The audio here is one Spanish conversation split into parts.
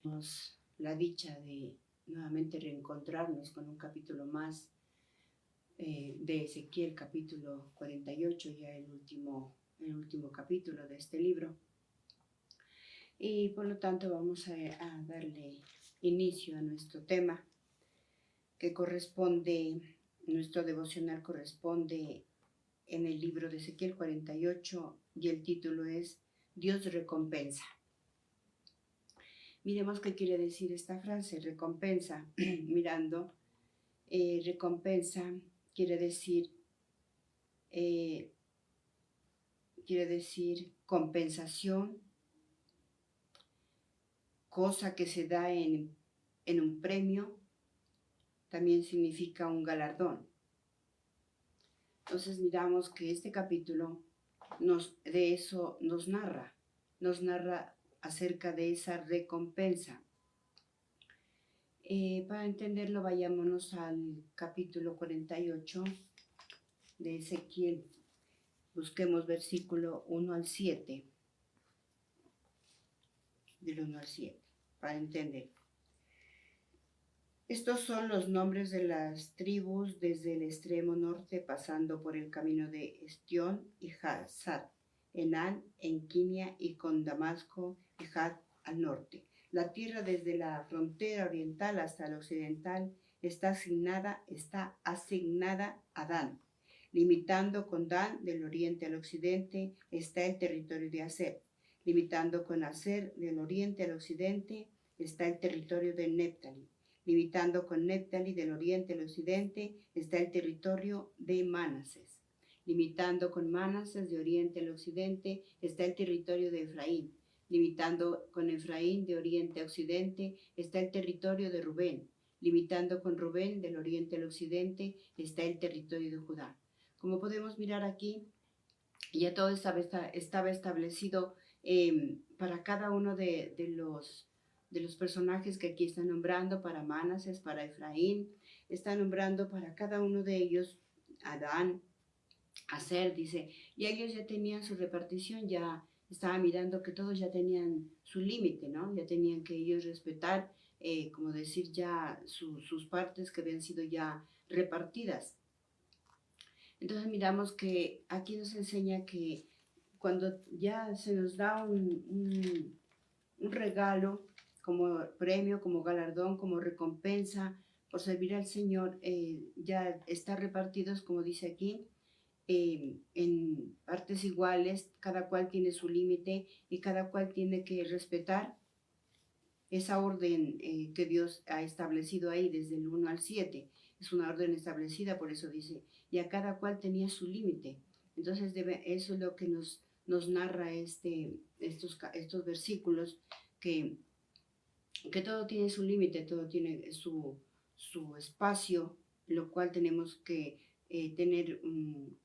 La dicha de nuevamente reencontrarnos con un capítulo más de Ezequiel, capítulo 48, ya el último capítulo de este libro. Y por lo tanto vamos a darle inicio a nuestro tema que corresponde, nuestro devocional corresponde en el libro de Ezequiel 48 y el título es Dios recompensa. Miremos qué quiere decir esta frase, recompensa. Mirando, recompensa quiere decir compensación, cosa que se da en un premio, también significa un galardón. Entonces miramos que este capítulo de eso nos narra acerca de esa recompensa. Para entenderlo, vayámonos al capítulo 48 de Ezequiel. Busquemos versículo 1 al 7, del 1 al 7, para entender. Estos son los nombres de las tribus desde el extremo norte, pasando por el camino de Estión y Hazad, Enán, Enquinia y con Damasco y Had al norte. La tierra desde la frontera oriental hasta la occidental está asignada a Dan. Limitando con Dan del oriente al occidente está el territorio de Aser. Limitando con Aser del oriente al occidente está el territorio de Neftalí. Limitando con Neftalí del oriente al occidente está el territorio de Manases. Limitando con Manases de oriente al occidente está el territorio de Efraín. Limitando con Efraín de oriente a occidente está el territorio de Rubén. Limitando con Rubén del oriente al occidente está el territorio de Judá. Como podemos mirar aquí, ya todo estaba establecido para cada uno de los personajes que aquí están nombrando, para Manases, para Efraín, está nombrando para cada uno de ellos, Adán, Aser, dice, y ellos ya tenían su repartición, ya estaba mirando que todos ya tenían su límite, ¿no? Ya tenían que ellos respetar, como decir, ya sus partes que habían sido ya repartidas. Entonces miramos que aquí nos enseña que cuando ya se nos da un regalo como premio, como galardón, como recompensa por servir al Señor, ya está repartidos, como dice aquí, en partes iguales, cada cual tiene su límite y cada cual tiene que respetar esa orden que Dios ha establecido ahí desde el 1 al 7. Es una orden establecida, por eso dice, y a cada cual tenía su límite. Entonces eso es lo que nos narra estos versículos, que todo tiene su límite, todo tiene su espacio, lo cual tenemos que tener,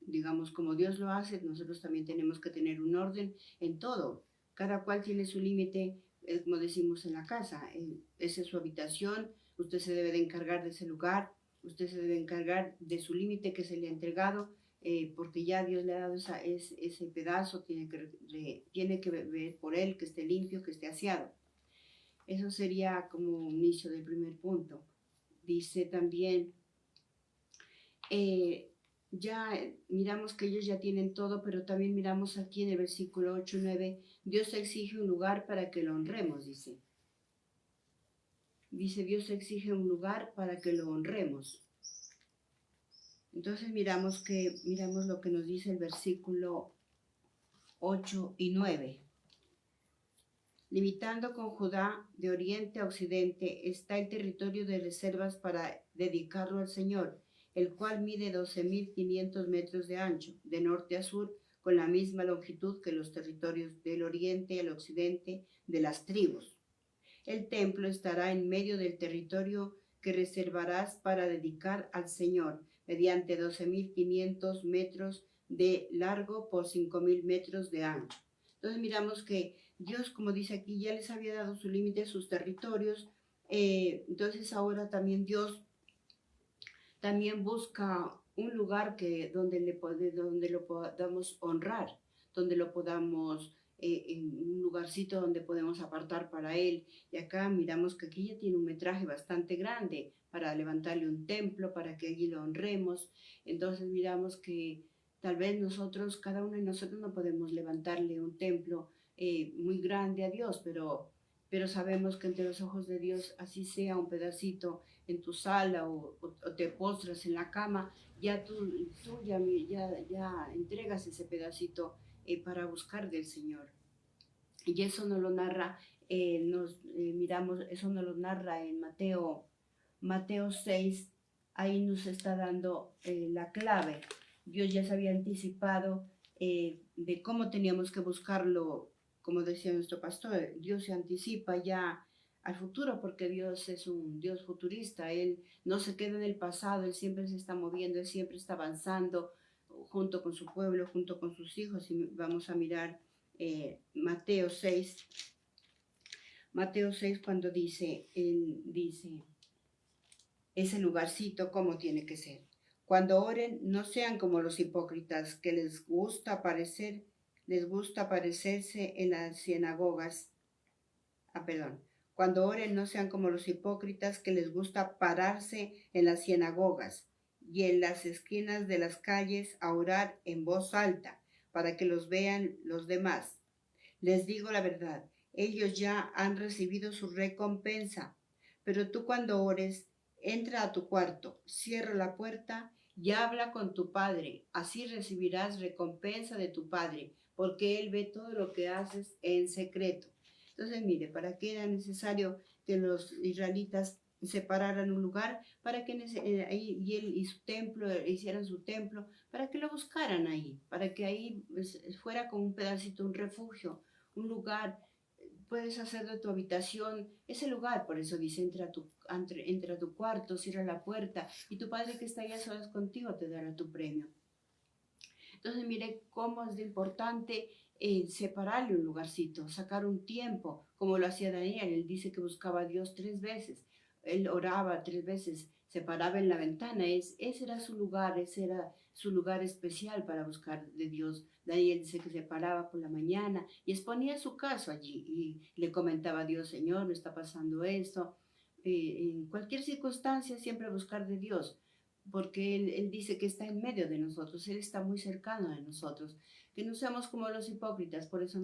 digamos, como Dios lo hace, nosotros también tenemos que tener un orden en todo. Cada cual tiene su límite, como decimos en la casa, esa es su habitación, usted se debe de encargar de ese lugar, usted se debe encargar de su límite que se le ha entregado, porque ya Dios le ha dado ese pedazo, tiene que ver por él, que esté limpio, que esté aseado. Eso sería como un inicio del primer punto. Dice también, ya miramos que ellos ya tienen todo, pero también miramos aquí en el versículo 8 y 9, Dios exige un lugar para que lo honremos, dice. Dice, Dios exige un lugar para que lo honremos. Entonces miramos lo que nos dice el versículo 8 y 9. Limitando con Judá de oriente a occidente está el territorio de reservas para dedicarlo al Señor, el cual mide 12.500 metros de ancho, de norte a sur, con la misma longitud que los territorios del oriente al occidente de las tribus. El templo estará en medio del territorio que reservarás para dedicar al Señor, mediante 12.500 metros de largo por 5.000 metros de ancho. Entonces miramos que Dios, como dice aquí, ya les había dado su límite, sus territorios. Entonces ahora también Dios también busca un lugar donde lo podamos honrar, donde lo podamos en un lugarcito donde podemos apartar para Él. Y acá miramos que aquí ya tiene un metraje bastante grande para levantarle un templo, para que allí lo honremos. Entonces miramos que tal vez nosotros, cada uno de nosotros no podemos levantarle un templo muy grande a Dios, pero sabemos que entre los ojos de Dios, así sea un pedacito en tu sala o te postras en la cama, ya tú ya entregas ese pedacito para buscar del Señor. Y eso nos lo narra, miramos, eso nos lo narra en Mateo 6, ahí nos está dando la clave. Dios ya se había anticipado de cómo teníamos que buscarlo, como decía nuestro pastor. Dios se anticipa ya al futuro porque Dios es un Dios futurista. Él no se queda en el pasado, Él siempre se está moviendo, Él siempre está avanzando junto con su pueblo, junto con sus hijos. Y vamos a mirar Mateo 6. Mateo 6 cuando él dice ese lugarcito cómo tiene que ser. Cuando oren, no sean como los hipócritas que les gusta parecerse en las sinagogas. Cuando oren, no sean como los hipócritas que les gusta pararse en las sinagogas y en las esquinas de las calles a orar en voz alta para que los vean los demás. Les digo la verdad, ellos ya han recibido su recompensa. Pero tú cuando ores, entra a tu cuarto, cierra la puerta y habla con tu Padre. Así recibirás recompensa de tu Padre, porque Él ve todo lo que haces en secreto. Entonces, mire, ¿para qué era necesario que los israelitas separaran un lugar? Para que ahí y él y su templo, hicieran su templo, para que lo buscaran ahí, para que ahí pues, fuera como un pedacito, un refugio, un lugar. Puedes hacer de tu habitación ese lugar, por eso dice, entra a tu cuarto, cierra la puerta, y tu Padre que está ahí a solas contigo te dará tu premio. Entonces mire cómo es de importante separarle un lugarcito, sacar un tiempo, como lo hacía Daniel. Él dice que buscaba a Dios 3 veces, él oraba 3 veces, se paraba en la ventana, ese era su lugar, ese era su lugar especial para buscar de Dios. Daniel dice que se paraba por la mañana y exponía su caso allí y le comentaba a Dios, Señor, me está pasando esto. En cualquier circunstancia siempre buscar de Dios, porque él dice que está en medio de nosotros, Él está muy cercano de nosotros, que no seamos como los hipócritas, por eso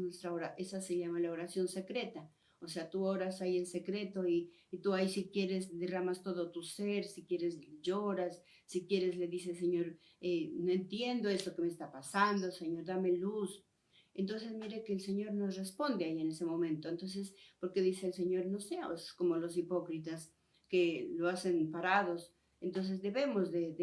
esa se llama la oración secreta, o sea, tú oras ahí en secreto y tú ahí si quieres derramas todo tu ser, si quieres lloras, si quieres le dices, Señor, no entiendo esto que me está pasando, Señor, dame luz. Entonces mire que el Señor nos responde ahí en ese momento, entonces, porque dice el Señor, no seas como los hipócritas que lo hacen parados. Entonces debemos de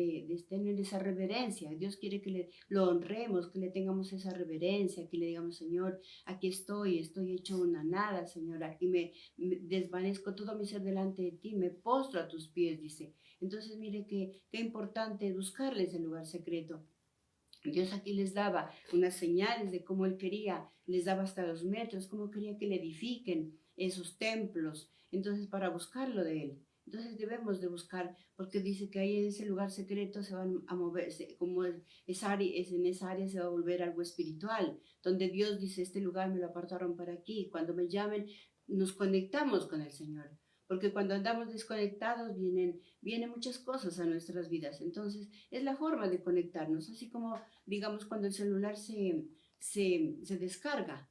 tener esa reverencia. Dios quiere que lo honremos, que le tengamos esa reverencia, que le digamos, Señor, aquí estoy hecho una nada, Señor, aquí me desvanezco todo mi ser delante de ti, me postro a tus pies, dice. Entonces mire qué importante buscarles el lugar secreto. Dios aquí les daba unas señales de cómo Él quería, les daba hasta los metros, cómo quería que le edifiquen esos templos, entonces para buscarlo de Él. Entonces debemos de buscar, porque dice que ahí en ese lugar secreto se van a moverse, como en esa área se va a volver algo espiritual, donde Dios dice, este lugar me lo apartaron para aquí, cuando me llamen nos conectamos con el Señor, porque cuando andamos desconectados vienen muchas cosas a nuestras vidas, entonces es la forma de conectarnos, así como, digamos, cuando el celular se descarga.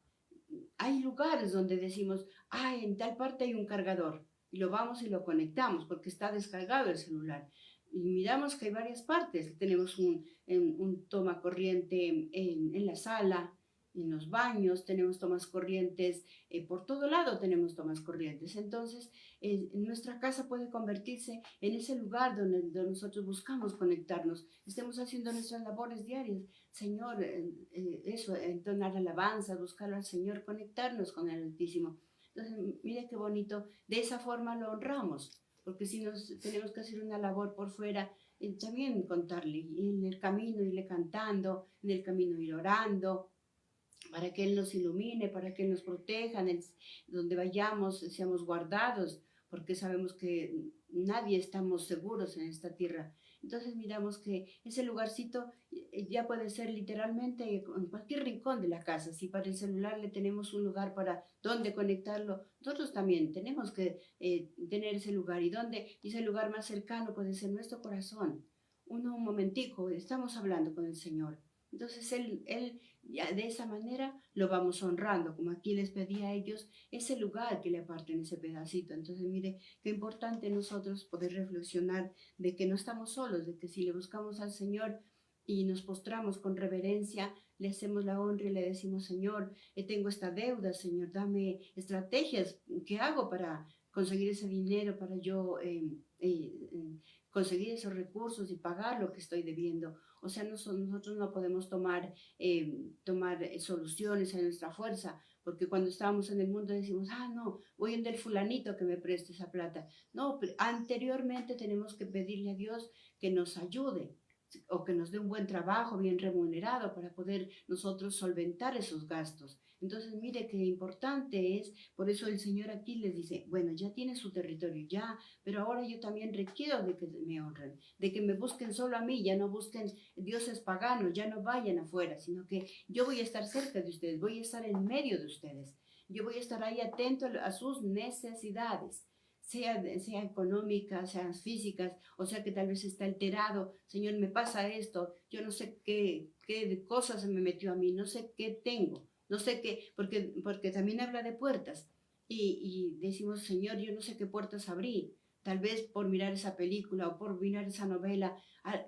Hay lugares donde decimos, en tal parte hay un cargador, y lo vamos y lo conectamos porque está descargado el celular. Y miramos que hay varias partes. Tenemos un toma corriente en la sala, en los baños, tenemos tomas corrientes, por todo lado tenemos tomas corrientes. Entonces, nuestra casa puede convertirse en ese lugar donde nosotros buscamos conectarnos, estemos haciendo nuestras labores diarias. Señor, eso, entonar alabanzas, buscar al Señor, conectarnos con el Altísimo. Entonces, mire qué bonito, de esa forma lo honramos, porque si tenemos que hacer una labor por fuera, también contarle, y en el camino irle cantando, en el camino ir orando, para que Él nos ilumine, para que Él nos proteja, donde vayamos seamos guardados, porque sabemos que nadie estamos seguros en esta tierra. Entonces miramos que ese lugarcito ya puede ser literalmente en cualquier rincón de la casa. Si para el celular le tenemos un lugar para donde conectarlo, nosotros también tenemos que tener ese lugar. Y ese lugar más cercano puede ser nuestro corazón. Un momentico, estamos hablando con el Señor. Entonces él ya de esa manera lo vamos honrando, como aquí les pedí a ellos ese lugar que le aparten ese pedacito. Entonces mire, qué importante nosotros poder reflexionar de que no estamos solos, de que si le buscamos al Señor y nos postramos con reverencia, le hacemos la honra y le decimos, Señor, tengo esta deuda, Señor, dame estrategias, ¿qué hago para conseguir ese dinero, para yo conseguir esos recursos y pagar lo que estoy debiendo? O sea, nosotros no podemos tomar soluciones en nuestra fuerza, porque cuando estábamos en el mundo decimos, no, voy en del fulanito que me preste esa plata. No, pero anteriormente tenemos que pedirle a Dios que nos ayude o que nos dé un buen trabajo bien remunerado para poder nosotros solventar esos gastos. Entonces, mire qué importante es, por eso el Señor aquí les dice, bueno, ya tiene su territorio, ya, pero ahora yo también requiero de que me honren, de que me busquen solo a mí, ya no busquen dioses paganos, ya no vayan afuera, sino que yo voy a estar cerca de ustedes, voy a estar en medio de ustedes, yo voy a estar ahí atento a sus necesidades. Sea económicas, sean físicas, o sea que tal vez está alterado, Señor, me pasa esto, yo no sé qué cosa se me metió a mí, no sé qué tengo, no sé qué, porque también habla de puertas, y decimos, Señor, yo no sé qué puertas abrí, tal vez por mirar esa película o por mirar esa novela,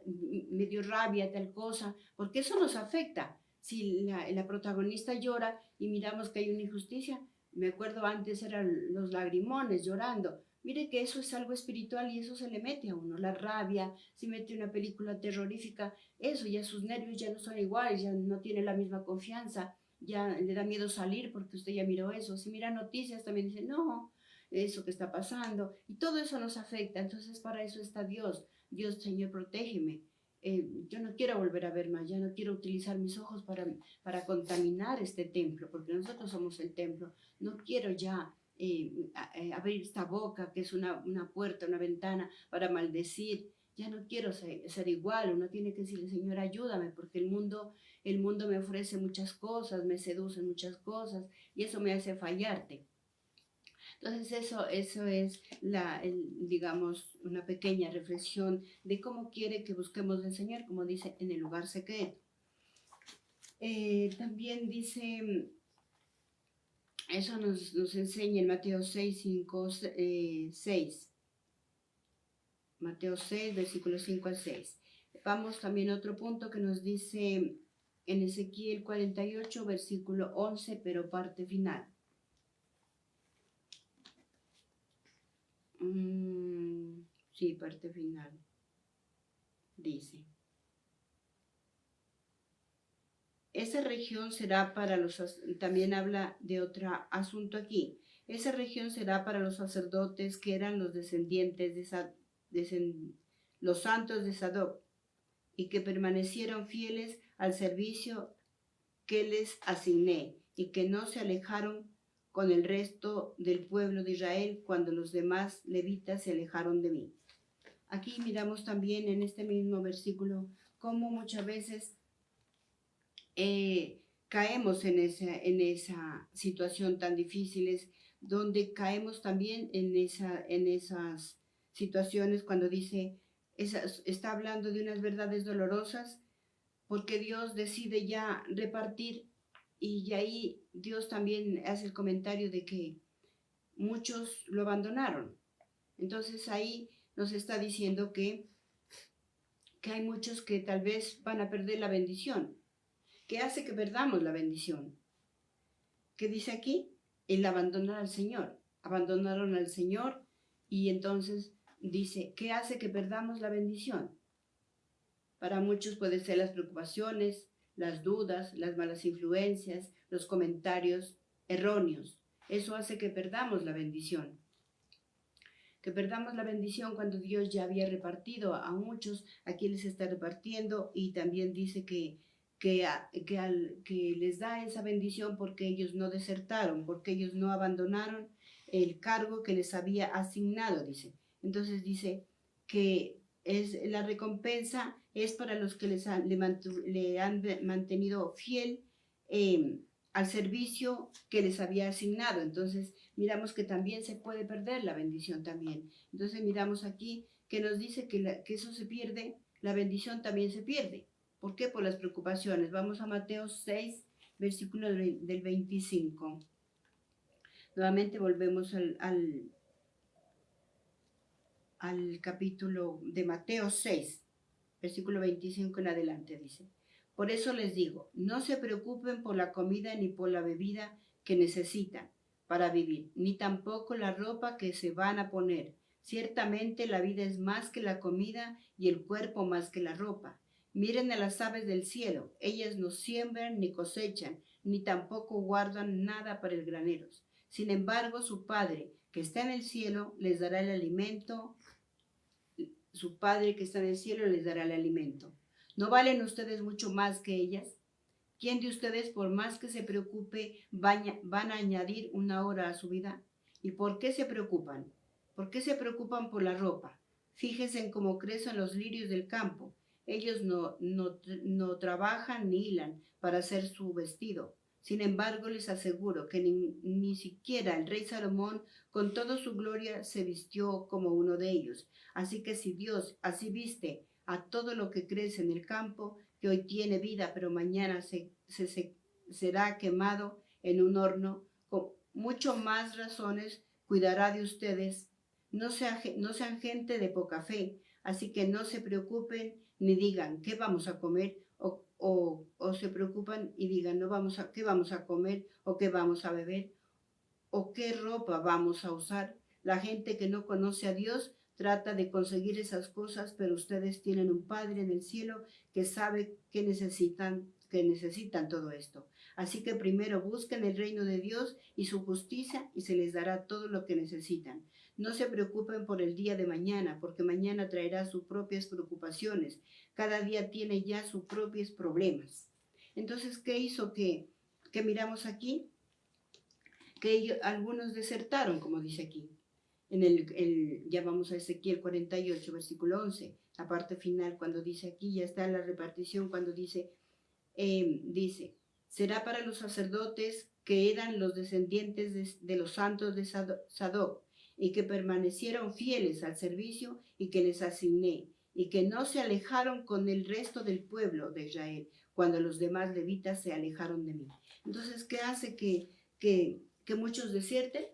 me dio rabia tal cosa, porque eso nos afecta. Si la protagonista llora y miramos que hay una injusticia, me acuerdo antes eran los lagrimones llorando. Mire que eso es algo espiritual y eso se le mete a uno, la rabia, si mete una película terrorífica, eso ya sus nervios ya no son iguales, ya no tiene la misma confianza, ya le da miedo salir porque usted ya miró eso. Si mira noticias también dice, no, eso que está pasando, y todo eso nos afecta. Entonces para eso está Dios. Dios, Señor, protégeme. Yo no quiero volver a ver más, ya no quiero utilizar mis ojos para contaminar este templo, porque nosotros somos el templo. No quiero ya abrir esta boca, que es una puerta, una ventana, para maldecir. Ya no quiero ser igual. Uno tiene que decirle, Señor, ayúdame, porque el mundo me ofrece muchas cosas, me seduce muchas cosas, y eso me hace fallarte. Entonces eso es digamos, una pequeña reflexión de cómo quiere que busquemos al Señor, como dice, en el lugar secreto. También dice, eso nos enseña en Mateo 6, 5, 6. Mateo 6, versículos 5 al 6. Vamos también a otro punto que nos dice en Ezequiel 48, versículo 11, pero parte final. Sí, parte final. Dice, esa región será para también habla de otro asunto aquí, esa región será para los sacerdotes que eran los descendientes los santos de Sadoc, y que permanecieron fieles al servicio que les asigné, y que no se alejaron con el resto del pueblo de Israel cuando los demás levitas se alejaron de mí. Aquí miramos también en este mismo versículo cómo muchas veces caemos en esa situación tan difíciles, donde caemos también en esas situaciones cuando dice, está hablando de unas verdades dolorosas, porque Dios decide ya repartir, y ahí Dios también hace el comentario de que muchos lo abandonaron. Entonces ahí nos está diciendo que hay muchos que tal vez van a perder la bendición. ¿Qué hace que perdamos la bendición? ¿Qué dice aquí? El abandonar al Señor. Abandonaron al Señor, y entonces dice, ¿qué hace que perdamos la bendición? Para muchos pueden ser las preocupaciones, las dudas, las malas influencias, los comentarios erróneos. Eso hace que perdamos la bendición. Que perdamos la bendición cuando Dios ya había repartido a muchos, aquí les está repartiendo, y también dice que les da esa bendición porque ellos no desertaron, porque ellos no abandonaron el cargo que les había asignado, dice. Entonces dice que la recompensa es para los que le han mantenido fiel al servicio que les había asignado. Entonces miramos que también se puede perder la bendición también. Entonces miramos aquí que nos dice que eso se pierde, la bendición también se pierde. ¿Por qué? Por las preocupaciones. Vamos a Mateo 6, versículo del 25. Nuevamente volvemos al capítulo de Mateo 6, versículo 25 en adelante, dice: por eso les digo, no se preocupen por la comida ni por la bebida que necesitan para vivir, ni tampoco la ropa que se van a poner. Ciertamente la vida es más que la comida y el cuerpo más que la ropa. Miren a las aves del cielo, ellas no siembran ni cosechan, ni tampoco guardan nada para el granero. Sin embargo, su Padre que está en el cielo les dará el alimento. Su Padre que está en el cielo les dará el alimento. ¿No valen ustedes mucho más que ellas? ¿Quién de ustedes, por más que se preocupe, van a añadir una hora a su vida? ¿Y por qué se preocupan? ¿Por qué se preocupan por la ropa? Fíjense en cómo crecen los lirios del campo. Ellos no trabajan ni hilan para hacer su vestido. Sin embargo, les aseguro que ni siquiera el rey Salomón, con toda su gloria, se vistió como uno de ellos. Así que si Dios así viste a todo lo que crece en el campo, que hoy tiene vida, pero mañana será quemado en un horno, con mucho más razones cuidará de ustedes. No sean gente de poca fe, así que no se preocupen ni digan qué vamos a comer, o se preocupan y digan qué vamos a comer o qué vamos a beber o qué ropa vamos a usar. La gente que no conoce a Dios trata de conseguir esas cosas, pero ustedes tienen un Padre en el cielo que sabe que necesitan todo esto. Así que primero busquen el reino de Dios y su justicia y se les dará todo lo que necesitan. No se preocupen por el día de mañana, porque mañana traerá sus propias preocupaciones. Cada día tiene ya sus propios problemas. Entonces, ¿qué hizo que miramos aquí? Que algunos desertaron, como dice aquí. Ya vamos a Ezequiel 48, versículo 11, la parte final, cuando dice aquí, ya está la repartición, cuando dice, será para los sacerdotes que eran los descendientes de los santos de Sadoc, y que permanecieron fieles al servicio y que les asigné, y que no se alejaron con el resto del pueblo de Israel, cuando los demás levitas se alejaron de mí. Entonces, ¿qué hace que muchos desierten?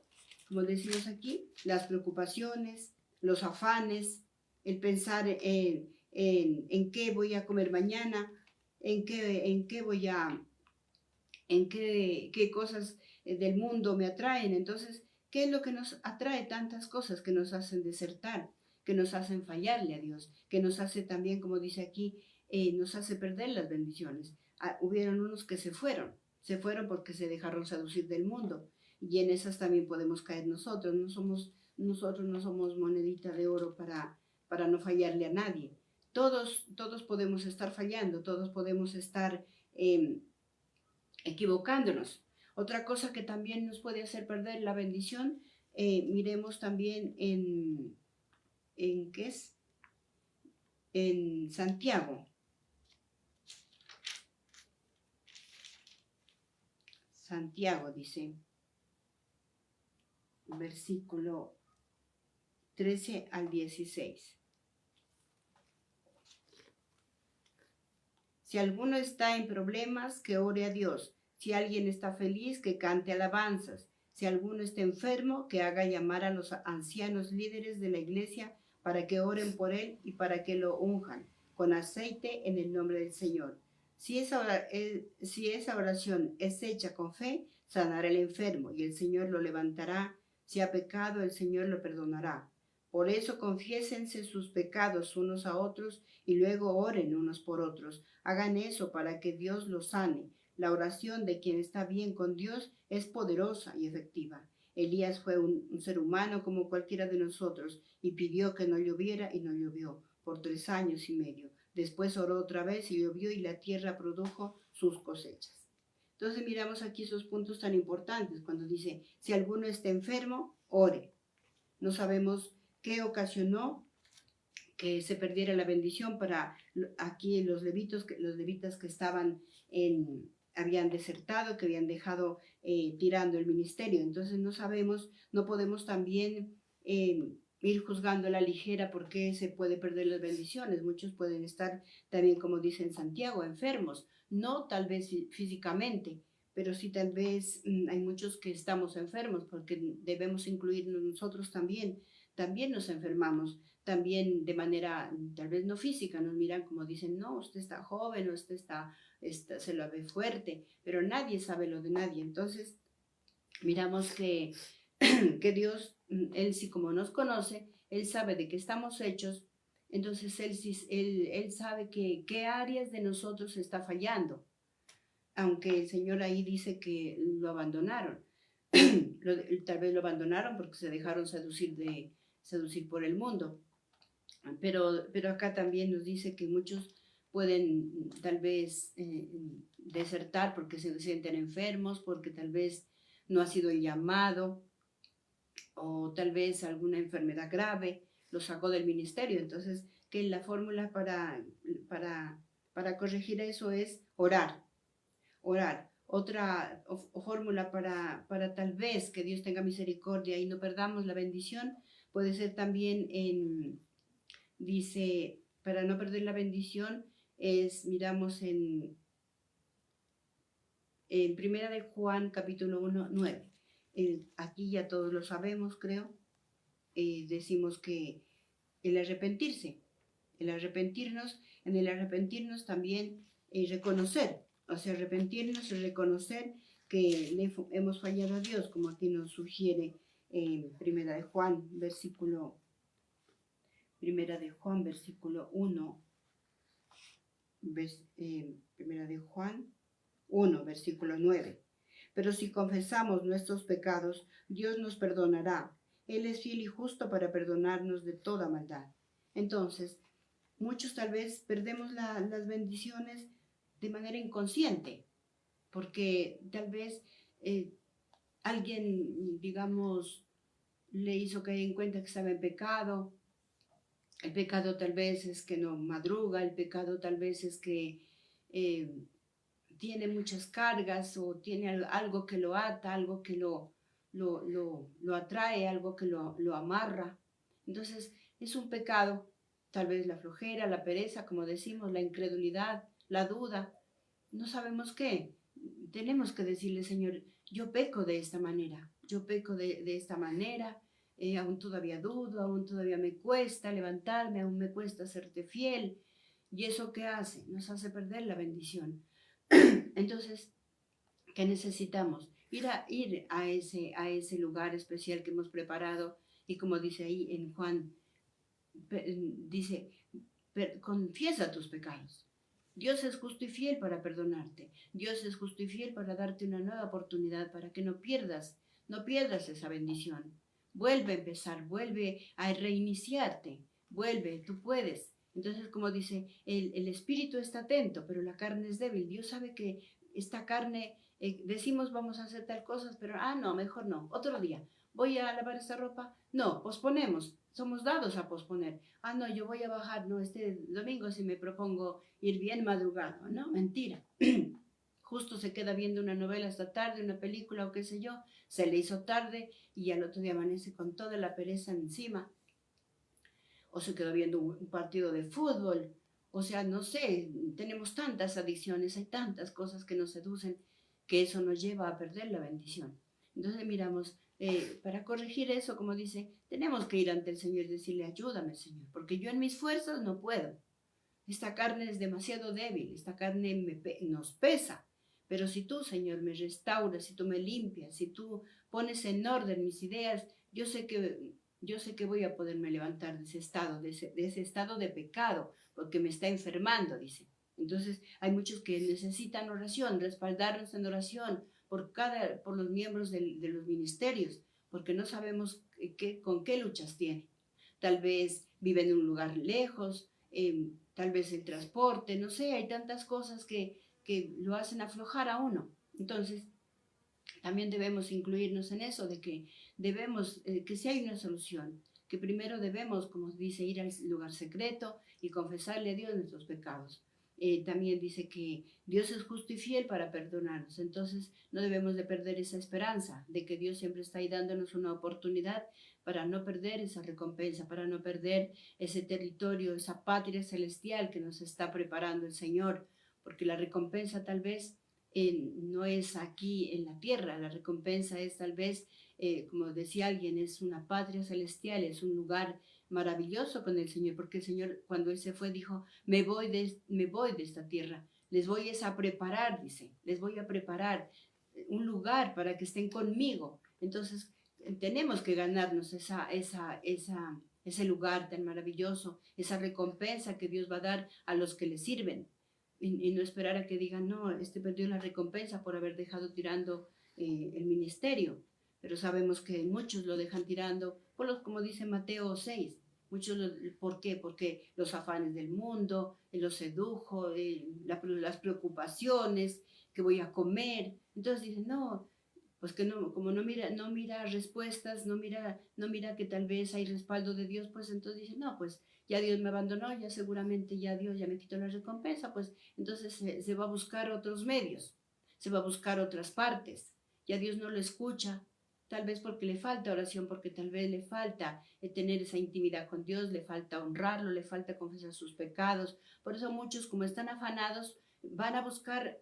Como decimos aquí, las preocupaciones, los afanes, el pensar en qué voy a comer mañana, qué cosas del mundo me atraen. Entonces, ¿qué es lo que nos atrae? Tantas cosas que nos hacen desertar, que nos hacen fallarle a Dios, que nos hace también, como dice aquí, nos hace perder las bendiciones. Hubieron unos que se fueron porque se dejaron seducir del mundo. Y en esas también podemos caer nosotros. Nosotros no somos monedita de oro para no fallarle a nadie. Todos podemos estar fallando, todos podemos estar equivocándonos. Otra cosa que también nos puede hacer perder la bendición, miremos también ¿qué es? En Santiago. Santiago dice, versículo 13 al 16. Si alguno está en problemas, que ore a Dios. Si alguien está feliz, que cante alabanzas. Si alguno está enfermo, que haga llamar a los ancianos líderes de la iglesia para que oren por él y para que lo unjan con aceite en el nombre del Señor. Si esa oración es hecha con fe, sanará el enfermo y el Señor lo levantará. Si ha pecado, el Señor lo perdonará. Por eso confiésense sus pecados unos a otros y luego oren unos por otros. Hagan eso para que Dios los sane. La oración de quien está bien con Dios es poderosa y efectiva. Elías fue un ser humano como cualquiera de nosotros y pidió que no lloviera y no llovió por 3 años y medio. Después oró otra vez y llovió y la tierra produjo sus cosechas. Entonces miramos aquí esos puntos tan importantes cuando dice, si alguno está enfermo, ore. No sabemos qué ocasionó que se perdiera la bendición para aquí los levitas que estaban habían desertado, que habían dejado tirando el ministerio. Entonces no sabemos, no podemos también ir juzgando a la ligera porque se puede perder las bendiciones. Muchos pueden estar también, como dice en Santiago, enfermos, no tal vez físicamente, pero sí tal vez hay muchos que estamos enfermos porque debemos incluirnos nosotros también. También nos enfermamos, también de manera tal vez no física, nos miran como dicen, no, usted está joven o usted se lo ve fuerte, pero nadie sabe lo de nadie. Entonces miramos que Dios, Él sí como nos conoce, Él sabe de qué estamos hechos, entonces Él sabe qué áreas de nosotros está fallando, aunque el Señor ahí dice que lo abandonaron. Tal vez lo abandonaron porque se dejaron seducir por el mundo. Pero acá también nos dice que muchos pueden tal vez desertar porque se sienten enfermos, porque tal vez no ha sido el llamado, o tal vez alguna enfermedad grave lo sacó del ministerio. Entonces, que la fórmula para corregir eso es orar. Otra fórmula para tal vez que Dios tenga misericordia y no perdamos la bendición puede ser también dice, para no perder la bendición, miramos en Primera de Juan, capítulo 1, 9. Aquí ya todos lo sabemos, creo. Decimos que el arrepentirnos, en el arrepentirnos también reconocer, o sea, arrepentirnos y reconocer que le hemos fallado a Dios, como aquí nos sugiere Primera de Juan, versículo 1, Primera de Juan 1, versículo 9. Pero si confesamos nuestros pecados, Dios nos perdonará. Él es fiel y justo para perdonarnos de toda maldad. Entonces, muchos tal vez perdemos las bendiciones de manera inconsciente, porque tal vez alguien, digamos, le hizo caer en cuenta que estaba en pecado. El pecado tal vez es que no madruga, el pecado tal vez es que tiene muchas cargas o tiene algo que lo ata, algo que lo atrae, algo que lo amarra. Entonces es un pecado, tal vez la flojera, la pereza, como decimos, la incredulidad, la duda. No sabemos qué. Tenemos que decirle, Señor, yo peco de esta manera, yo peco de esta manera. Aún todavía dudo, aún todavía me cuesta levantarme, aún me cuesta serte fiel. ¿Y eso qué hace? Nos hace perder la bendición. Entonces, ¿qué necesitamos? Ir a ese lugar especial que hemos preparado y como dice ahí en Juan, dice, confiesa tus pecados. Dios es justo y fiel para perdonarte. Dios es justo y fiel para darte una nueva oportunidad para que no pierdas esa bendición. Vuelve a empezar, vuelve a reiniciarte, vuelve, tú puedes. Entonces, como dice, el espíritu está atento, pero la carne es débil. Dios sabe que esta carne, decimos vamos a hacer tal cosa, pero no, mejor no, otro día. ¿Voy a lavar esta ropa? No, posponemos, somos dados a posponer. No, yo voy a bajar, no, este domingo si me propongo ir bien madrugado. No, mentira. Justo se queda viendo una novela hasta tarde, una película o qué sé yo, se le hizo tarde y al otro día amanece con toda la pereza encima. O se quedó viendo un partido de fútbol. O sea, no sé, tenemos tantas adicciones, hay tantas cosas que nos seducen que eso nos lleva a perder la bendición. Entonces miramos, para corregir eso, como dice, tenemos que ir ante el Señor y decirle, ayúdame, Señor, porque yo en mis fuerzas no puedo. Esta carne es demasiado débil, esta carne nos pesa. Pero si tú, Señor, me restauras, si tú me limpias, si tú pones en orden mis ideas, yo sé que voy a poderme levantar de ese estado de pecado, porque me está enfermando, dice. Entonces, hay muchos que necesitan oración, respaldarnos en oración por los miembros de los ministerios, porque no sabemos con qué luchas tienen. Tal vez viven en un lugar lejos, tal vez el transporte, no sé, hay tantas cosas que lo hacen aflojar a uno. Entonces, también debemos incluirnos en eso, de que debemos, que si hay una solución, que primero debemos, como dice, ir al lugar secreto y confesarle a Dios nuestros pecados. También dice que Dios es justo y fiel para perdonarnos. Entonces no debemos de perder esa esperanza de que Dios siempre está ahí dándonos una oportunidad para no perder esa recompensa, para no perder ese territorio, esa patria celestial que nos está preparando el Señor, porque la recompensa tal vez no es aquí en la tierra, la recompensa es tal vez, como decía alguien, es una patria celestial, es un lugar maravilloso con el Señor, porque el Señor cuando Él se fue dijo, me voy de esta tierra, les voy a preparar, dice, les voy a preparar un lugar para que estén conmigo. Entonces, tenemos que ganarnos ese lugar tan maravilloso, esa recompensa que Dios va a dar a los que le sirven. Y no esperar a que digan, no, este perdió la recompensa por haber dejado tirando el ministerio. Pero sabemos que muchos lo dejan tirando, como dice Mateo 6. ¿Por qué? Porque los afanes del mundo, los sedujo, las preocupaciones, que voy a comer. Entonces dicen, no, pues que no, como no mira respuestas, no mira que tal vez hay respaldo de Dios, pues entonces dice, no, pues ya Dios me abandonó, ya seguramente ya Dios ya me quitó la recompensa, pues entonces se va a buscar otros medios, se va a buscar otras partes, ya Dios no lo escucha, tal vez porque le falta oración, porque tal vez le falta tener esa intimidad con Dios, le falta honrarlo, le falta confesar sus pecados, por eso muchos como están afanados van a buscar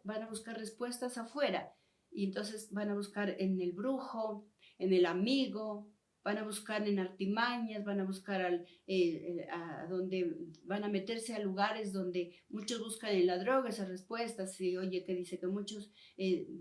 respuestas afuera, y entonces van a buscar en el brujo, en el amigo, van a buscar en artimañas, van a buscar a donde van a meterse a lugares donde muchos buscan en la droga esas respuestas. Y oye, que dice que muchos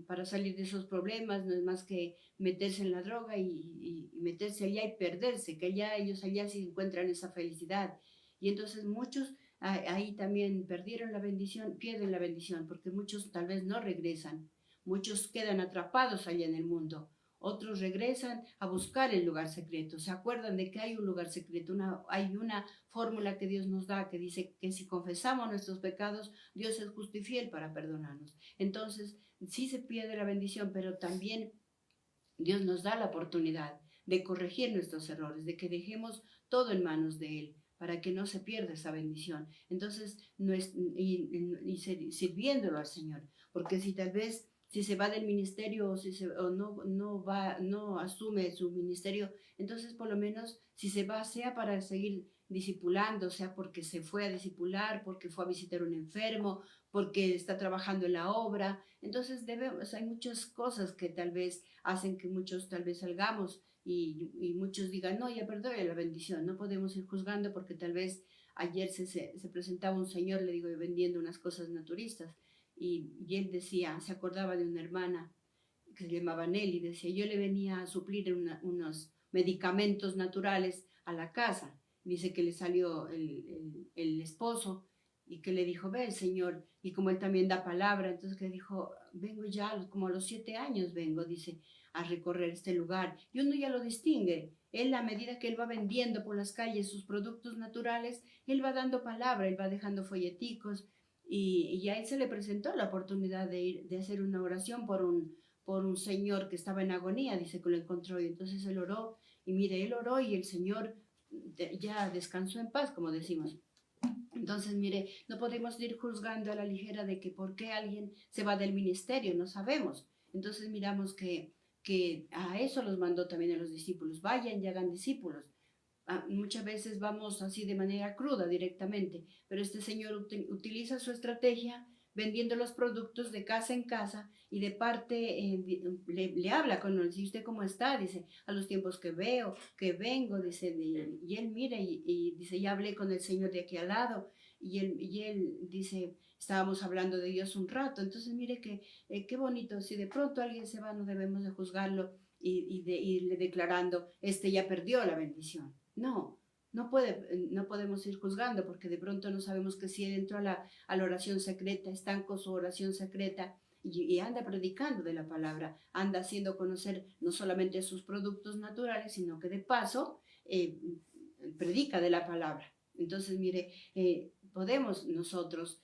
para salir de esos problemas no es más que meterse en la droga y meterse allá y perderse, que ellos allá sí encuentran esa felicidad. Y entonces muchos ahí también perdieron la bendición, pierden la bendición, porque muchos tal vez no regresan. Muchos quedan atrapados allá en el mundo. Otros regresan a buscar el lugar secreto. Se acuerdan de que hay un lugar secreto, hay una fórmula que Dios nos da que dice que si confesamos nuestros pecados, Dios es justo y fiel para perdonarnos. Entonces, sí se pierde la bendición, pero también Dios nos da la oportunidad de corregir nuestros errores, de que dejemos todo en manos de Él, para que no se pierda esa bendición. Entonces, sirviéndolo al Señor, porque si tal vez si se va del ministerio o no asume su ministerio, entonces por lo menos si se va sea para seguir discipulando, sea porque se fue a discipular, porque fue a visitar a un enfermo, porque está trabajando en la obra. Entonces hay muchas cosas que tal vez hacen que muchos tal vez salgamos y muchos digan, no, ya perdóne la bendición, no podemos ir juzgando porque tal vez ayer se presentaba un señor, le digo, vendiendo unas cosas naturistas y él decía, se acordaba de una hermana que se llamaba Nelly, decía, yo le venía a suplir unos medicamentos naturales a la casa. Dice que le salió el esposo y que le dijo, ve el Señor, y como él también da palabra, entonces que dijo, vengo ya, como a los 7 años vengo, dice, a recorrer este lugar. Y uno ya lo distingue. Él, a medida que él va vendiendo por las calles sus productos naturales, él va dando palabra, él va dejando folleticos, y a él se le presentó la oportunidad de hacer una oración por un señor que estaba en agonía, dice que lo encontró, y entonces él oró, y mire, él oró y el Señor ya descansó en paz, como decimos. Entonces, mire, no podemos ir juzgando a la ligera de que por qué alguien se va del ministerio, no sabemos. Entonces miramos que a eso los mandó también a los discípulos, vayan y hagan discípulos. Muchas veces vamos así de manera cruda directamente, pero este señor utiliza su estrategia vendiendo los productos de casa en casa y de parte le habla con él, dice, ¿usted cómo está? Dice, a los tiempos que veo, que vengo, dice, y él mira y dice, ya hablé con el señor de aquí al lado, y él dice, estábamos hablando de Dios un rato, entonces mire que qué bonito, si de pronto alguien se va, no debemos de juzgarlo y de irle declarando, ya perdió la bendición. No, no podemos ir juzgando porque de pronto no sabemos que si él entró a la oración secreta, está con su oración secreta y anda predicando de la palabra, anda haciendo conocer no solamente sus productos naturales, sino que de paso predica de la palabra. Entonces, mire, podemos nosotros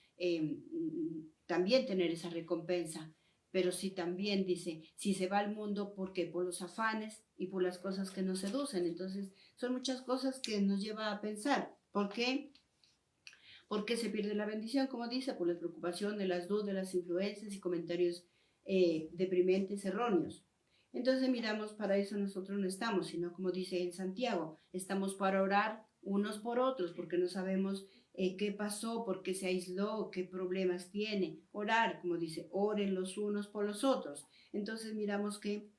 también tener esa recompensa, pero si también dice, si se va al mundo, ¿por qué? Por los afanes y por las cosas que nos seducen. Entonces, son muchas cosas que nos lleva a pensar. ¿Por qué? ¿Por qué se pierde la bendición? Como dice, por la preocupación de las dudas, de las influencias y comentarios deprimentes, erróneos. Entonces miramos, para eso nosotros no estamos, sino como dice en Santiago, estamos para orar unos por otros, porque no sabemos qué pasó, por qué se aisló, qué problemas tiene. Orar, como dice, oren los unos por los otros. Entonces miramos que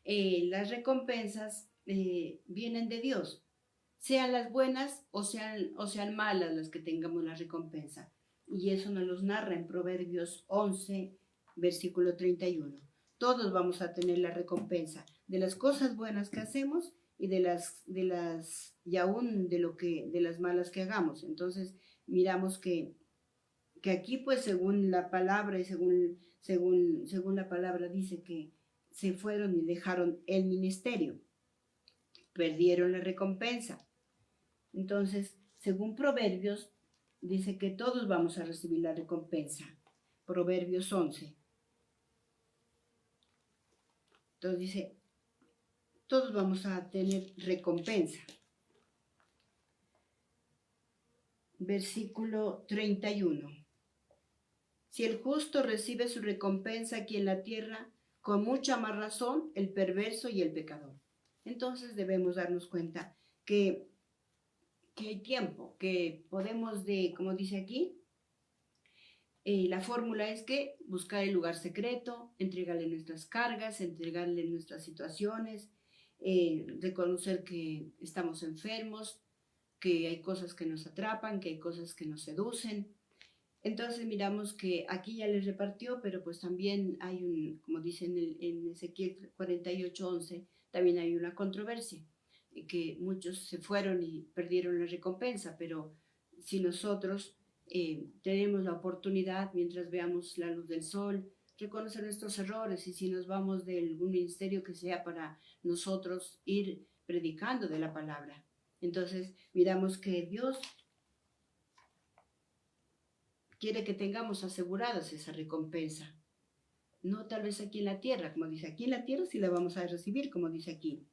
las recompensas vienen de Dios, sean las buenas o sean malas las que tengamos la recompensa. Y eso nos los narra en Proverbios 11, versículo 31. Todos vamos a tener la recompensa de las cosas buenas que hacemos y y aún de las malas que hagamos. Entonces, miramos que aquí, pues, según la palabra y según la palabra dice que se fueron y dejaron el ministerio, perdieron la recompensa. Entonces, según Proverbios, dice que todos vamos a recibir la recompensa. Proverbios 11. Entonces dice, todos vamos a tener recompensa. Versículo 31. Si el justo recibe su recompensa aquí en la tierra, con mucha más razón el perverso y el pecador. Entonces debemos darnos cuenta que hay tiempo, que podemos como dice aquí, la fórmula es que buscar el lugar secreto, entregarle nuestras cargas, entregarle nuestras situaciones, reconocer que estamos enfermos, que hay cosas que nos atrapan, que hay cosas que nos seducen. Entonces miramos que aquí ya les repartió, pero pues también hay como dice en Ezequiel 48:11, también hay una controversia, que muchos se fueron y perdieron la recompensa, pero si nosotros tenemos la oportunidad, mientras veamos la luz del sol, reconocer nuestros errores, y si nos vamos de algún ministerio que sea para nosotros ir predicando de la palabra. Entonces miramos que Dios quiere que tengamos aseguradas esa recompensa. No tal vez aquí en la tierra, como dice aquí en la tierra sí la vamos a recibir, como dice aquí.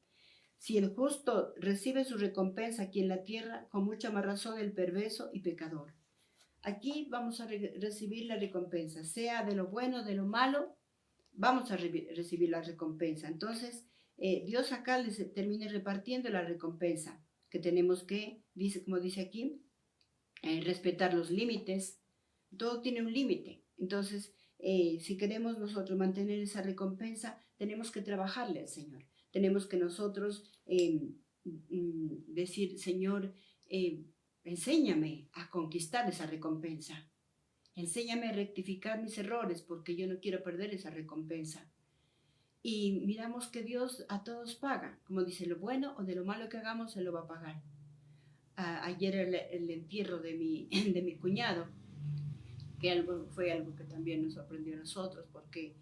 Si el justo recibe su recompensa aquí en la tierra, con mucha más razón el perverso y pecador. Aquí vamos a recibir la recompensa, sea de lo bueno o de lo malo, vamos a recibir la recompensa. Entonces, Dios acá les termina repartiendo la recompensa, que tenemos que, como dice aquí, respetar los límites. Todo tiene un límite. Entonces, si queremos nosotros mantener esa recompensa, tenemos que trabajarle al Señor. Tenemos que nosotros decir, Señor, enséñame a conquistar esa recompensa. Enséñame a rectificar mis errores, porque yo no quiero perder esa recompensa. Y miramos que Dios a todos paga. Como dice, lo bueno o de lo malo que hagamos, se lo va a pagar. Ayer el entierro de mi cuñado, que fue algo que también nos sorprendió a nosotros, porque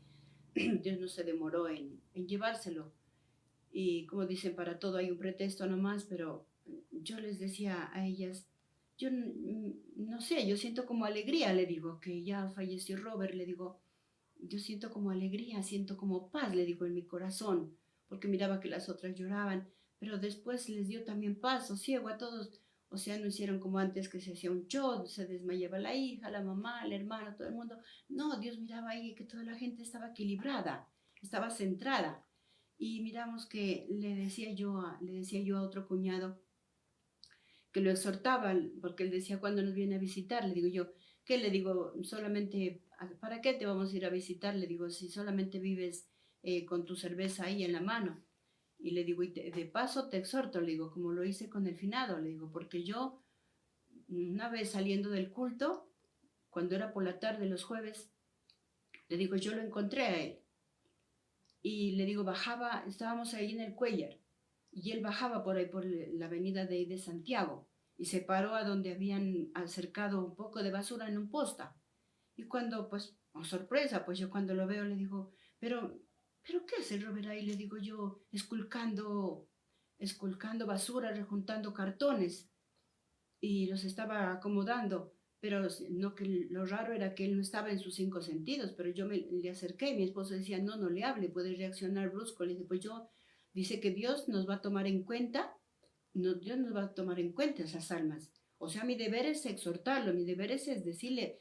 Dios no se demoró en llevárselo. Y como dicen, para todo hay un pretexto nomás, pero yo les decía a ellas, yo no sé, yo siento como alegría, le digo, que ya falleció Robert, le digo, yo siento como alegría, siento como paz, le digo, en mi corazón, porque miraba que las otras lloraban, pero después les dio también paz, sosiego a todos. O sea, no hicieron como antes, que se hacía un show, se desmayaba la hija, la mamá, el hermano, todo el mundo. No, Dios miraba ahí que toda la gente estaba equilibrada, estaba centrada. Y miramos que le decía yo a otro cuñado, que lo exhortaba, porque él decía, cuando nos viene a visitar, le digo yo, ¿qué? Le digo, solamente, ¿para qué te vamos a ir a visitar? Le digo, si solamente vives con tu cerveza ahí en la mano. Y le digo, y de paso te exhorto, le digo, como lo hice con el finado, le digo, porque yo, una vez saliendo del culto, cuando era por la tarde los jueves, le digo, yo lo encontré a él. Y le digo, bajaba, estábamos ahí en el Cuellar, y él bajaba por ahí, por la avenida de Santiago, y se paró a donde habían acercado un poco de basura en un posta. Y cuando, pues, oh, sorpresa, pues yo cuando lo veo le digo, pero ¿qué hace Robert ahí? Le digo yo, esculcando basura, rejuntando cartones, y los estaba acomodando. Pero no, que lo raro era que él no estaba en sus 5 sentidos, pero yo le acerqué, y mi esposo decía, no le hable, puede reaccionar brusco. Le dije, pues dice que Dios nos va a tomar en cuenta Dios nos va a tomar en cuenta esas almas. O sea, mi deber es exhortarlo, mi deber es decirle,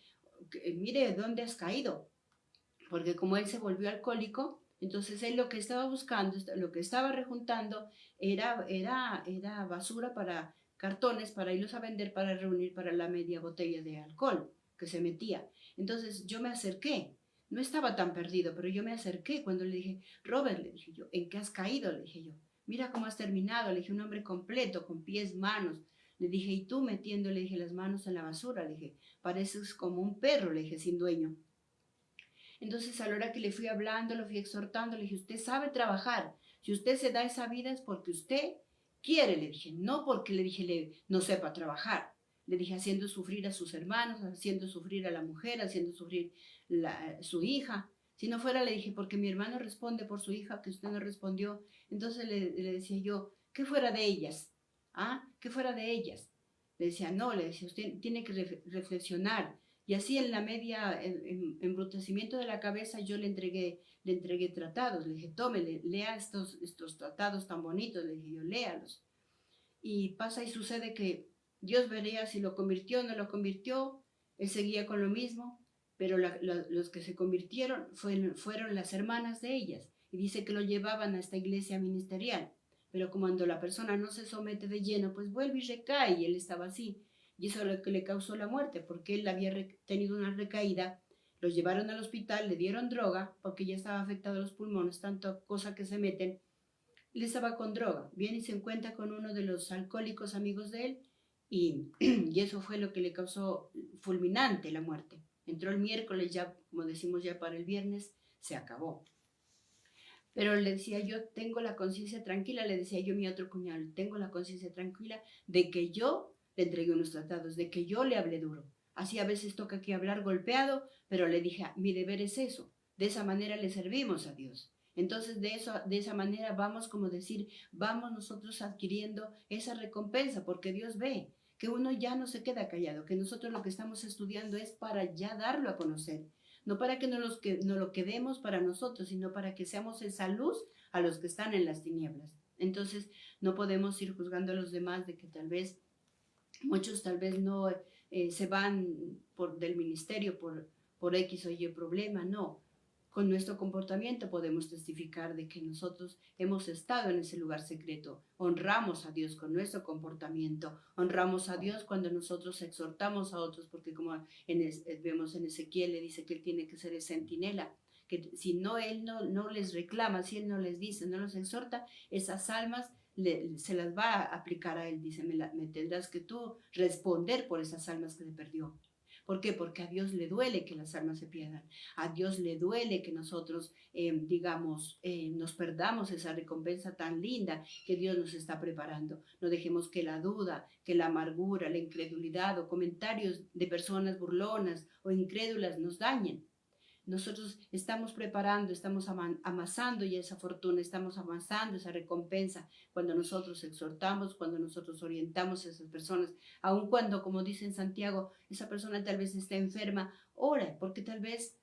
mire, ¿dónde has caído? Porque como él se volvió alcohólico, entonces él lo que estaba buscando, lo que estaba rejuntando era basura para cartones, para irlos a vender, para reunir para la media botella de alcohol que se metía. Entonces yo me acerqué, no estaba tan perdido, pero yo me acerqué cuando le dije, Robert, le dije yo, ¿en qué has caído? Le dije yo, mira cómo has terminado, le dije, un hombre completo, con pies, manos. Le dije, y tú metiendo, le dije, las manos en la basura, le dije, pareces como un perro, le dije, sin dueño. Entonces a la hora que le fui hablando, lo fui exhortando, le dije, usted sabe trabajar. Si usted se da esa vida es porque usted quiere, le dije, no porque le dije no sepa trabajar. Le dije, haciendo sufrir a sus hermanos, haciendo sufrir a la mujer, haciendo sufrir su hija. Si no fuera, le dije, porque mi hermano responde por su hija, que usted no respondió. Entonces le decía yo, ¿qué fuera de ellas? ¿Ah? ¿Qué fuera de ellas? Le decía, no, le decía, usted tiene que reflexionar. Y así en la media embrutecimiento de la cabeza yo le entregué tratados. Le dije, tome, lea estos tratados tan bonitos. Le dije, yo léalos. Y pasa y sucede que Dios vería si lo convirtió o no lo convirtió. Él seguía con lo mismo, pero los que se convirtieron fueron las hermanas de ellas. Y dice que lo llevaban a esta iglesia ministerial. Pero cuando la persona no se somete de lleno, pues vuelve y recae, y él estaba así. Y eso es lo que le causó la muerte, porque él había tenido una recaída, lo llevaron al hospital, le dieron droga, porque ya estaba afectado los pulmones, tanto cosa que se meten. Él estaba con droga, viene y se encuentra con uno de los alcohólicos amigos de él, y eso fue lo que le causó fulminante la muerte. Entró el miércoles, ya, como decimos, ya para el viernes, se acabó. Pero le decía yo, tengo la conciencia tranquila, le decía yo a mi otro cuñado, tengo la conciencia tranquila de que yo le entregué unos tratados, de que yo le hablé duro. Así a veces toca aquí hablar golpeado, pero le dije, mi deber es eso. De esa manera le servimos a Dios. Entonces de esa manera vamos, como decir, vamos nosotros adquiriendo esa recompensa, porque Dios ve que uno ya no se queda callado, que nosotros lo que estamos estudiando es para ya darlo a conocer. No para que no lo quedemos para nosotros, sino para que seamos esa luz a los que están en las tinieblas. Entonces, no podemos ir juzgando a los demás de que tal vez, muchos tal vez no se van del ministerio por X o Y problema, no. Con nuestro comportamiento podemos testificar de que nosotros hemos estado en ese lugar secreto. Honramos a Dios con nuestro comportamiento. Honramos a Dios cuando nosotros exhortamos a otros, porque como vemos en Ezequiel, le dice que él tiene que ser el centinela, que si no, él no les reclama, si él no les dice, no los exhorta, esas almas se las va a aplicar a él. Dice, me tendrás que tú responder por esas almas que se perdió. ¿Por qué? Porque a Dios le duele que las almas se pierdan. A Dios le duele que nosotros, nos perdamos esa recompensa tan linda que Dios nos está preparando. No dejemos que la duda, que la amargura, la incredulidad o comentarios de personas burlonas o incrédulas nos dañen. Nosotros estamos preparando, estamos amasando ya esa fortuna, estamos amasando esa recompensa cuando nosotros exhortamos, cuando nosotros orientamos a esas personas, aun cuando, como dice en Santiago, esa persona tal vez esté enferma, ora, porque tal vez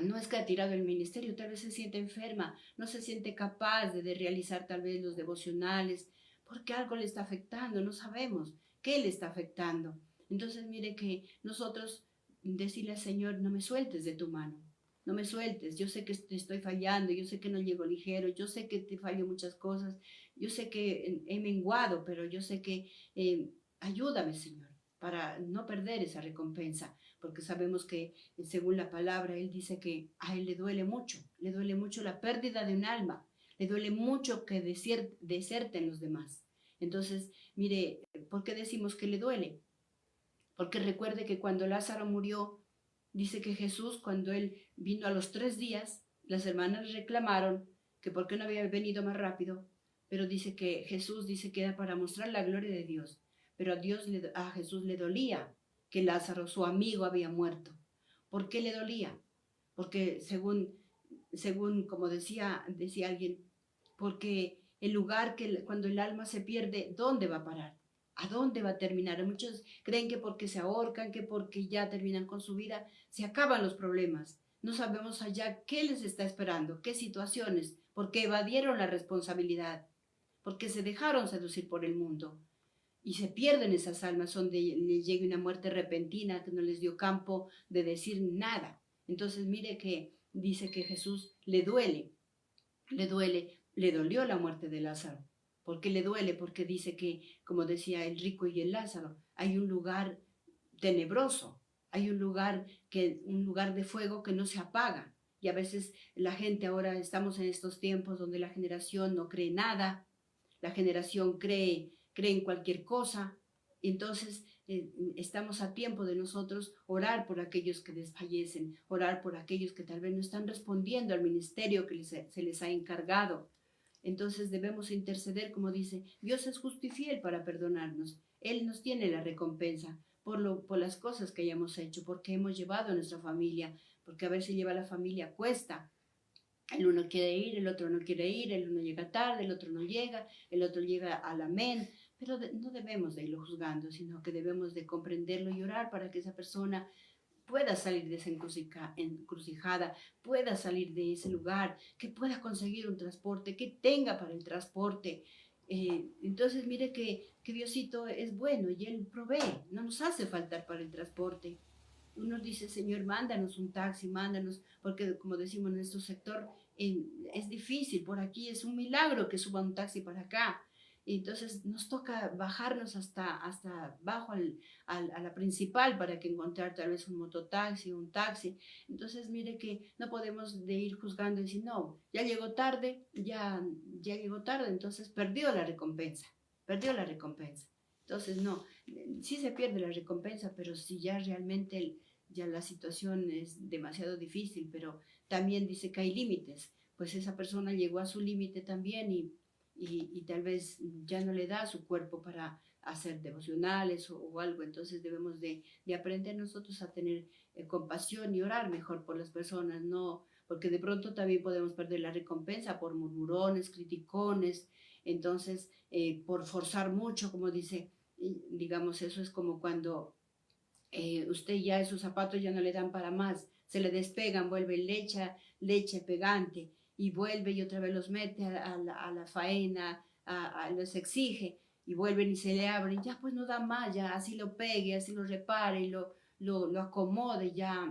no es que ha tirado el ministerio, tal vez se siente enferma, no se siente capaz de realizar tal vez los devocionales, porque algo le está afectando, no sabemos qué le está afectando. Entonces mire que nosotros decirle al Señor, no me sueltes de tu mano, no me sueltes, yo sé que te estoy fallando, yo sé que no llego ligero, yo sé que te fallo muchas cosas, yo sé que he menguado, pero yo sé que ayúdame, Señor, para no perder esa recompensa, porque sabemos que según la palabra, Él dice que a Él le duele mucho la pérdida de un alma, le duele mucho que deserten los demás. Entonces, mire, ¿por qué decimos que le duele? Porque recuerde que cuando Lázaro murió, dice que Jesús, cuando él vino a los 3 días, las hermanas reclamaron que por qué no había venido más rápido, pero dice que Jesús dice que era para mostrar la gloria de Dios, pero a Jesús le dolía que Lázaro, su amigo, había muerto. ¿Por qué le dolía? Porque según como decía alguien, porque el lugar que cuando el alma se pierde, ¿dónde va a parar? ¿A dónde va a terminar? Muchos creen que porque se ahorcan, que porque ya terminan con su vida, se acaban los problemas. No sabemos allá qué les está esperando, qué situaciones, porque evadieron la responsabilidad, porque se dejaron seducir por el mundo y se pierden esas almas donde les llegue una muerte repentina que no les dio campo de decir nada. Entonces mire que dice que Jesús le dolió la muerte de Lázaro. ¿Por qué le duele? Porque dice que, como decía el rico y el Lázaro, hay un lugar tenebroso, hay un lugar de fuego que no se apaga. Y a veces la gente ahora estamos en estos tiempos donde la generación no cree nada, la generación cree en cualquier cosa. Entonces estamos a tiempo de nosotros orar por aquellos que desfallecen, orar por aquellos que tal vez no están respondiendo al ministerio que se les ha encargado. Entonces debemos interceder, como dice, Dios es justo y fiel para perdonarnos. Él nos tiene la recompensa por las cosas que hayamos hecho, porque hemos llevado a nuestra familia, porque a ver si lleva a la familia cuesta. El uno quiere ir, el otro no quiere ir, el uno llega tarde, el otro no llega, el otro llega al amén, pero no debemos de irlo juzgando, sino que debemos de comprenderlo y orar para que esa persona pueda salir de esa encrucijada, pueda salir de ese lugar, que pueda conseguir un transporte, que tenga para el transporte. Entonces mire que Diosito es bueno y Él provee, no nos hace faltar para el transporte. Uno dice, Señor, mándanos un taxi, mándanos, porque como decimos en nuestro sector, es difícil, por aquí es un milagro que suba un taxi para acá. Y entonces nos toca bajarnos hasta abajo a la principal para que encontrar tal vez un mototaxi, un taxi. Entonces mire que no podemos de ir juzgando y decir, no, ya llegó tarde, ya llegó tarde, entonces perdió la recompensa, perdió la recompensa. Entonces no, sí se pierde la recompensa, pero si ya realmente ya la situación es demasiado difícil, pero también dice que hay límites, pues esa persona llegó a su límite también y tal vez ya no le da su cuerpo para hacer devocionales o algo, entonces debemos de aprender nosotros a tener compasión y orar mejor por las personas, no, porque de pronto también podemos perder la recompensa por murmurones, criticones, entonces por forzar mucho, como dice, digamos, eso es como cuando usted ya esos zapatos ya no le dan para más, se le despegan, vuelve leche pegante y vuelve y otra vez los mete a la faena, los exige y vuelven y se le abren, ya pues no da más, ya así lo pegue, así lo repare y lo acomode, ya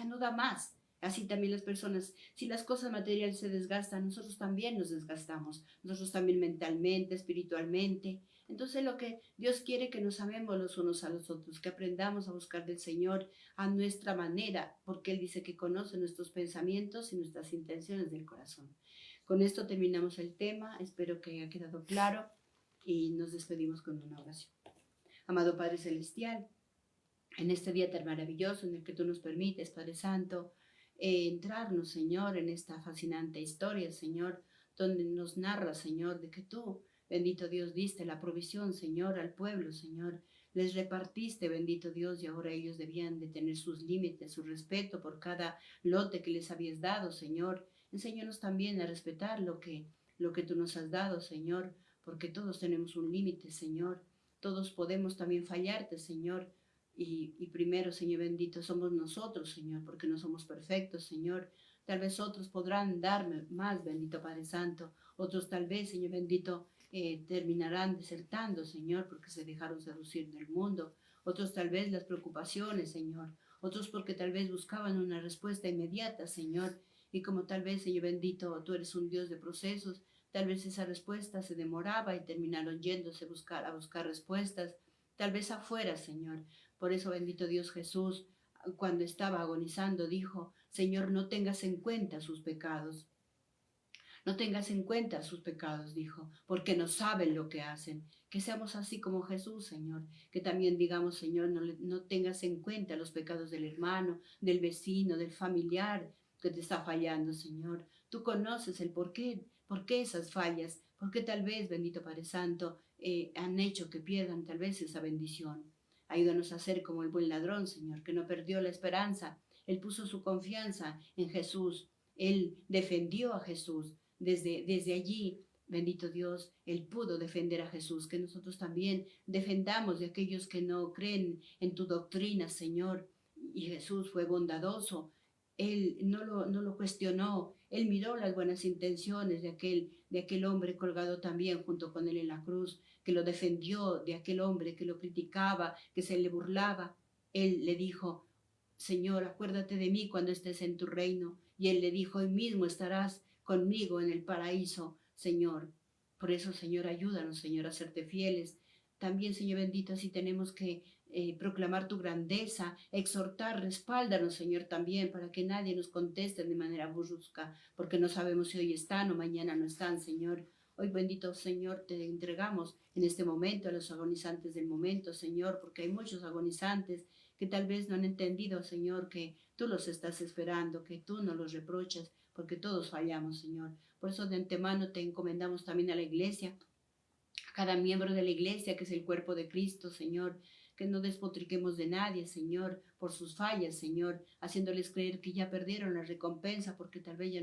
no da más. Así también las personas, si las cosas materiales se desgastan, nosotros también nos desgastamos, nosotros también mentalmente, espiritualmente. Entonces lo que Dios quiere que nos amemos los unos a los otros, que aprendamos a buscar del Señor a nuestra manera, porque Él dice que conoce nuestros pensamientos y nuestras intenciones del corazón. Con esto terminamos el tema, espero que haya quedado claro y nos despedimos con una oración. Amado Padre Celestial, en este día tan maravilloso en el que tú nos permites, Padre Santo, entrarnos, Señor, en esta fascinante historia, Señor, donde nos narra, Señor, de que tú, bendito Dios, diste la provisión, Señor, al pueblo, Señor. Les repartiste, bendito Dios, y ahora ellos debían de tener sus límites, su respeto por cada lote que les habías dado, Señor. Enséñanos también a respetar lo que tú nos has dado, Señor, porque todos tenemos un límite, Señor. Todos podemos también fallarte, Señor. Y primero, Señor bendito, somos nosotros, Señor, porque no somos perfectos, Señor. Tal vez otros podrán darme más, bendito Padre Santo. Otros tal vez, Señor bendito, terminarán desertando, Señor, porque se dejaron seducir del mundo. Otros tal vez las preocupaciones, Señor. Otros porque tal vez buscaban una respuesta inmediata, Señor. Y como tal vez, Señor bendito, tú eres un Dios de procesos, tal vez esa respuesta se demoraba y terminaron yéndose a buscar respuestas, tal vez afuera, Señor. Por eso, bendito Dios Jesús, cuando estaba agonizando, dijo, Señor, no tengas en cuenta sus pecados. No tengas en cuenta sus pecados, dijo, porque no saben lo que hacen. Que seamos así como Jesús, Señor. Que también digamos, Señor, no tengas en cuenta los pecados del hermano, del vecino, del familiar que te está fallando, Señor. Tú conoces el por qué esas fallas, por qué tal vez, bendito Padre Santo, han hecho que pierdan tal vez esa bendición. Ayúdanos a ser como el buen ladrón, Señor, que no perdió la esperanza. Él puso su confianza en Jesús. Él defendió a Jesús. Desde allí, bendito Dios, Él pudo defender a Jesús. Que nosotros también defendamos de aquellos que no creen en tu doctrina, Señor. Y Jesús fue bondadoso. Él no lo cuestionó, él miró las buenas intenciones de aquel hombre colgado también junto con él en la cruz, que lo defendió de aquel hombre que lo criticaba, que se le burlaba. Él le dijo, Señor, acuérdate de mí cuando estés en tu reino. Y él le dijo, hoy mismo estarás conmigo en el paraíso, Señor. Por eso, Señor, ayúdanos, Señor, a serte fieles. También, Señor bendito, si tenemos que proclamar tu grandeza, exhortar, respáldanos, Señor, también, para que nadie nos conteste de manera brusca, porque no sabemos si hoy están o mañana no están, Señor. Hoy, bendito Señor, te entregamos en este momento a los agonizantes del momento, Señor, porque hay muchos agonizantes que tal vez no han entendido, Señor, que tú los estás esperando, que tú no los reprochas, porque todos fallamos, Señor. Por eso de antemano te encomendamos también a la iglesia, a cada miembro de la iglesia, que es el cuerpo de Cristo, Señor, que no despotriquemos de nadie, Señor, por sus fallas, Señor, haciéndoles creer que ya perdieron la recompensa porque tal vez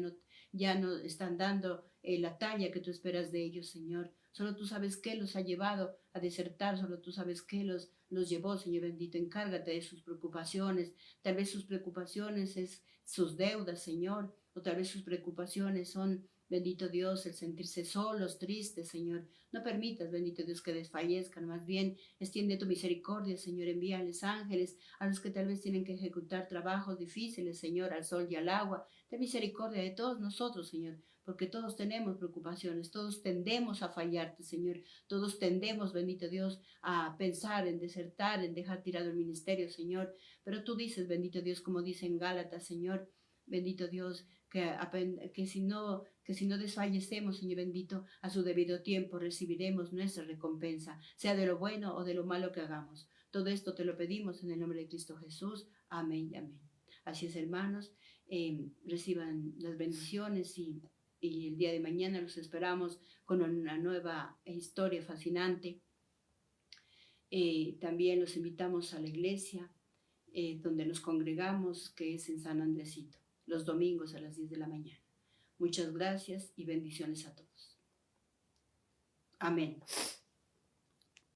ya no están dando la talla que tú esperas de ellos, Señor. Solo tú sabes qué los ha llevado a desertar, solo tú sabes qué los llevó, Señor bendito. Encárgate de sus preocupaciones. Tal vez sus preocupaciones es sus deudas, Señor, o tal vez sus preocupaciones son, bendito Dios, el sentirse solos, tristes, Señor. No permitas, bendito Dios, que desfallezcan. Más bien, extiende tu misericordia, Señor. Envíales ángeles a los que tal vez tienen que ejecutar trabajos difíciles, Señor, al sol y al agua. Ten misericordia de todos nosotros, Señor, porque todos tenemos preocupaciones, todos tendemos a fallarte, Señor. Todos tendemos, bendito Dios, a pensar en desertar, en dejar tirado el ministerio, Señor. Pero tú dices, bendito Dios, como dice en Gálatas, Señor, bendito Dios, que si no desfallecemos, Señor bendito, a su debido tiempo recibiremos nuestra recompensa, sea de lo bueno o de lo malo que hagamos. Todo esto te lo pedimos en el nombre de Cristo Jesús. Amén y amén. Así es, hermanos, reciban las bendiciones y el día de mañana los esperamos con una nueva historia fascinante. También los invitamos a la iglesia donde nos congregamos, que es en San Andresito, los domingos a las 10 de la mañana. Muchas gracias y bendiciones a todos. Amén.